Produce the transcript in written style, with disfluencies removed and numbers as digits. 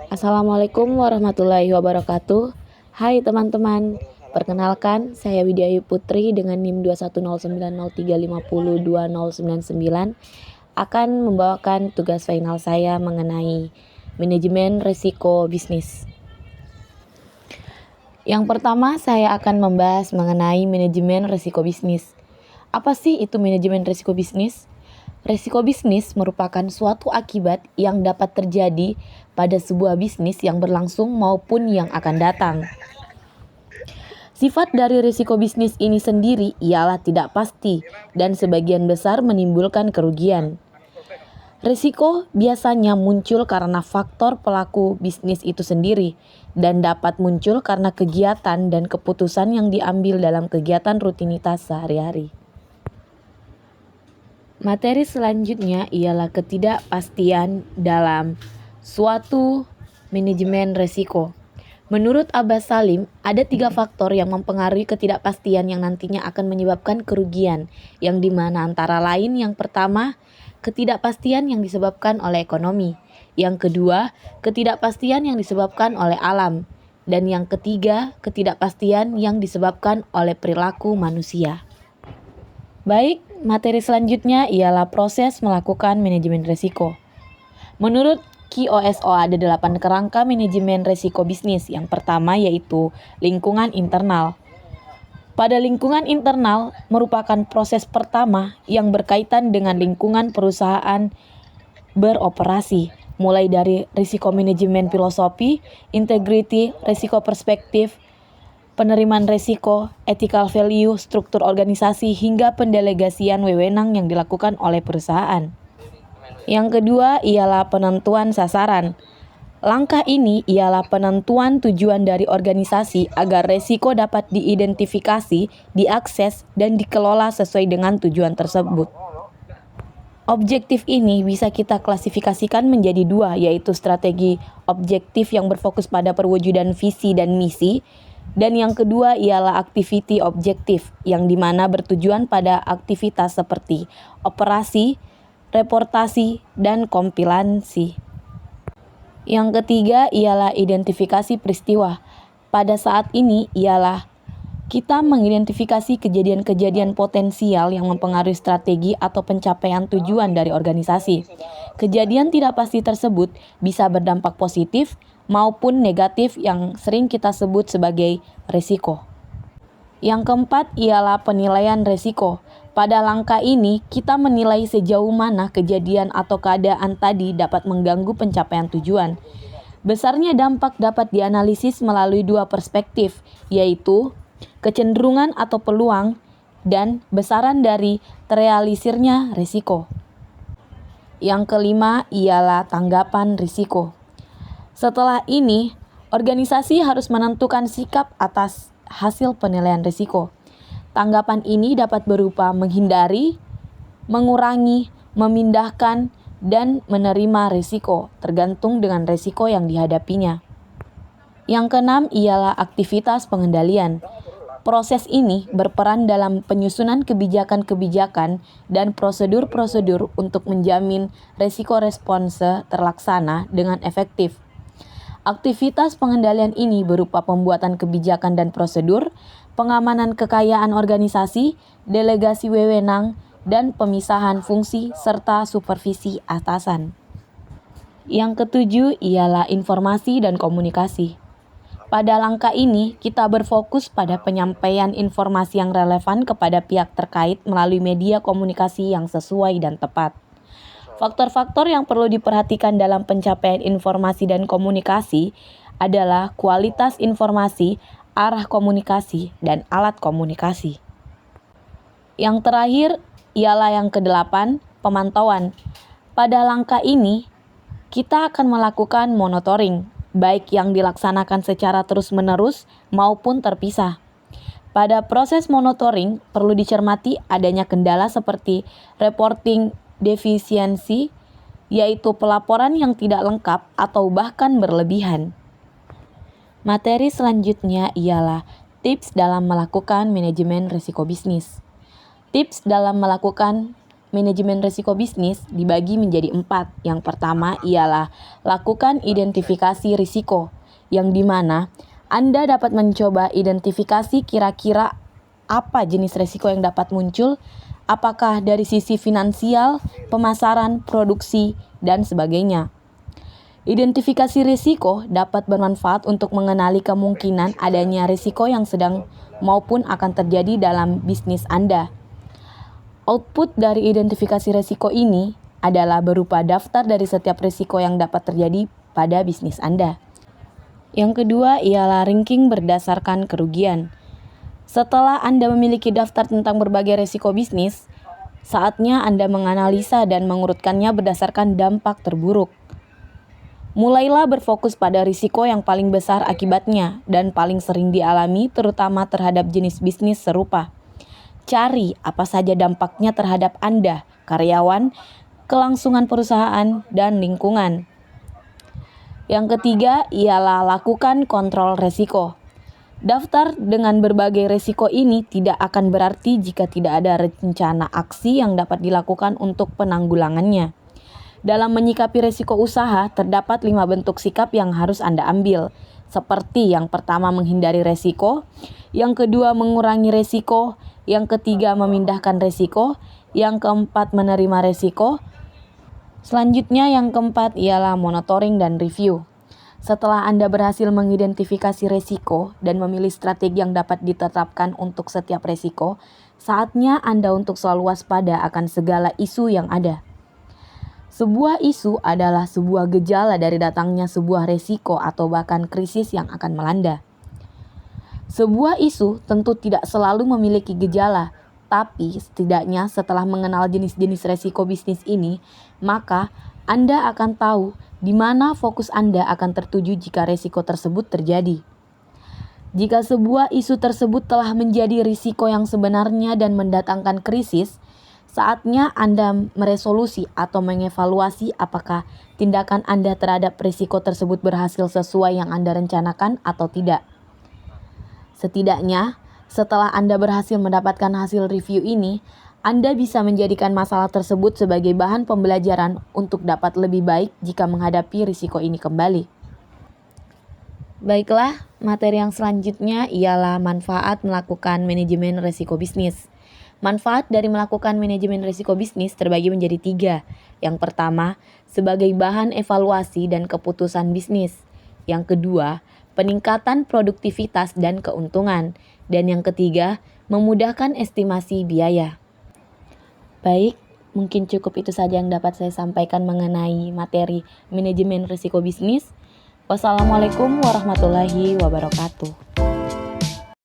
Assalamualaikum warahmatullahi wabarakatuh. Hai teman-teman, perkenalkan saya Widya Ayu Putri dengan NIM 2109035020099 akan membawakan tugas final saya mengenai manajemen risiko bisnis. Yang pertama, saya akan membahas mengenai manajemen risiko bisnis. Apa sih itu manajemen risiko bisnis? Risiko bisnis merupakan suatu akibat yang dapat terjadi pada sebuah bisnis yang berlangsung maupun yang akan datang. Sifat dari risiko bisnis ini sendiri ialah tidak pasti dan sebagian besar menimbulkan kerugian. Risiko biasanya muncul karena faktor pelaku bisnis itu sendiri dan dapat muncul karena kegiatan dan keputusan yang diambil dalam kegiatan rutinitas sehari-hari. Materi selanjutnya ialah ketidakpastian dalam suatu manajemen risiko. Menurut Abbas Salim, ada 3 faktor yang mempengaruhi ketidakpastian yang nantinya akan menyebabkan kerugian, yang dimana antara lain yang pertama, ketidakpastian yang disebabkan oleh ekonomi. Yang kedua, ketidakpastian yang disebabkan oleh alam. Dan yang ketiga, ketidakpastian yang disebabkan oleh perilaku manusia. Baik, materi selanjutnya ialah proses melakukan manajemen risiko. Menurut QOSO ada 8 kerangka manajemen risiko bisnis. Yang pertama yaitu lingkungan internal. Pada lingkungan internal merupakan proses pertama yang berkaitan dengan lingkungan perusahaan beroperasi, mulai dari risiko manajemen filosofi, integrity, risiko perspektif, penerimaan risiko, ethical value, struktur organisasi, hingga pendelegasian wewenang yang dilakukan oleh perusahaan. Yang kedua ialah penentuan sasaran. Langkah ini ialah penentuan tujuan dari organisasi agar risiko dapat diidentifikasi, diakses, dan dikelola sesuai dengan tujuan tersebut. Objektif ini bisa kita klasifikasikan menjadi 2, yaitu strategi objektif yang berfokus pada perwujudan visi dan misi, dan yang kedua ialah activity objektif, yang dimana bertujuan pada aktivitas seperti operasi, reportasi, dan kompilasi. Yang ketiga ialah identifikasi peristiwa. Pada saat ini ialah kita mengidentifikasi kejadian-kejadian potensial yang mempengaruhi strategi atau pencapaian tujuan dari organisasi. Kejadian tidak pasti tersebut bisa berdampak positif maupun negatif yang sering kita sebut sebagai risiko. Yang keempat ialah penilaian risiko. Pada langkah ini, kita menilai sejauh mana kejadian atau keadaan tadi dapat mengganggu pencapaian tujuan. Besarnya dampak dapat dianalisis melalui 2 perspektif, yaitu kecenderungan atau peluang dan besaran dari terrealisirnya risiko. Yang kelima ialah tanggapan risiko. Setelah ini, organisasi harus menentukan sikap atas hasil penilaian risiko. Tanggapan ini dapat berupa menghindari, mengurangi, memindahkan, dan menerima risiko, tergantung dengan risiko yang dihadapinya. Yang keenam ialah aktivitas pengendalian. Proses ini berperan dalam penyusunan kebijakan-kebijakan dan prosedur-prosedur untuk menjamin risiko response terlaksana dengan efektif. Aktivitas pengendalian ini berupa pembuatan kebijakan dan prosedur, pengamanan kekayaan organisasi, delegasi wewenang, dan pemisahan fungsi serta supervisi atasan. Yang ketujuh ialah informasi dan komunikasi. Pada langkah ini, kita berfokus pada penyampaian informasi yang relevan kepada pihak terkait melalui media komunikasi yang sesuai dan tepat. Faktor-faktor yang perlu diperhatikan dalam pencapaian informasi dan komunikasi adalah kualitas informasi, arah komunikasi, dan alat komunikasi. Yang terakhir ialah yang ke-8, pemantauan. Pada langkah ini, kita akan melakukan monitoring, baik yang dilaksanakan secara terus-menerus maupun terpisah. Pada proses monitoring, perlu dicermati adanya kendala seperti reporting defisiensi, yaitu pelaporan yang tidak lengkap atau bahkan berlebihan. Materi selanjutnya ialah tips dalam melakukan manajemen risiko bisnis. Tips dalam melakukan manajemen risiko bisnis dibagi menjadi 4. Yang pertama ialah lakukan identifikasi risiko, yang dimana Anda dapat mencoba identifikasi kira-kira apa jenis risiko yang dapat muncul, apakah dari sisi finansial, pemasaran, produksi, dan sebagainya. Identifikasi risiko dapat bermanfaat untuk mengenali kemungkinan adanya risiko yang sedang maupun akan terjadi dalam bisnis Anda. Output dari identifikasi risiko ini adalah berupa daftar dari setiap risiko yang dapat terjadi pada bisnis Anda. Yang kedua ialah ranking berdasarkan kerugian. Setelah Anda memiliki daftar tentang berbagai risiko bisnis, saatnya Anda menganalisa dan mengurutkannya berdasarkan dampak terburuk. Mulailah berfokus pada risiko yang paling besar akibatnya dan paling sering dialami, terutama terhadap jenis bisnis serupa. Cari apa saja dampaknya terhadap Anda, karyawan, kelangsungan perusahaan, dan lingkungan. Yang ketiga ialah lakukan kontrol risiko. Daftar dengan berbagai risiko ini tidak akan berarti jika tidak ada rencana aksi yang dapat dilakukan untuk penanggulangannya. Dalam menyikapi risiko usaha, terdapat 5 bentuk sikap yang harus Anda ambil. Seperti yang pertama menghindari risiko, yang kedua mengurangi risiko, yang ketiga memindahkan risiko, yang keempat menerima risiko. Selanjutnya yang keempat ialah monitoring dan review. Setelah Anda berhasil mengidentifikasi risiko dan memilih strategi yang dapat ditetapkan untuk setiap risiko, saatnya Anda untuk selalu waspada akan segala isu yang ada. Sebuah isu adalah sebuah gejala dari datangnya sebuah risiko atau bahkan krisis yang akan melanda. Sebuah isu tentu tidak selalu memiliki gejala, tapi setidaknya setelah mengenal jenis-jenis risiko bisnis ini, maka Anda akan tahu di mana fokus Anda akan tertuju jika risiko tersebut terjadi. Jika sebuah isu tersebut telah menjadi risiko yang sebenarnya dan mendatangkan krisis, saatnya Anda meresolusi atau mengevaluasi apakah tindakan Anda terhadap risiko tersebut berhasil sesuai yang Anda rencanakan atau tidak. Setidaknya, setelah Anda berhasil mendapatkan hasil review ini, Anda bisa menjadikan masalah tersebut sebagai bahan pembelajaran untuk dapat lebih baik jika menghadapi risiko ini kembali. Baiklah, materi yang selanjutnya ialah manfaat melakukan manajemen risiko bisnis. Manfaat dari melakukan manajemen risiko bisnis terbagi menjadi 3. Yang pertama, sebagai bahan evaluasi dan keputusan bisnis. Yang kedua, peningkatan produktivitas dan keuntungan. Dan yang ketiga, memudahkan estimasi biaya. Baik, mungkin cukup itu saja yang dapat saya sampaikan mengenai materi manajemen risiko bisnis. Wassalamualaikum warahmatullahi wabarakatuh.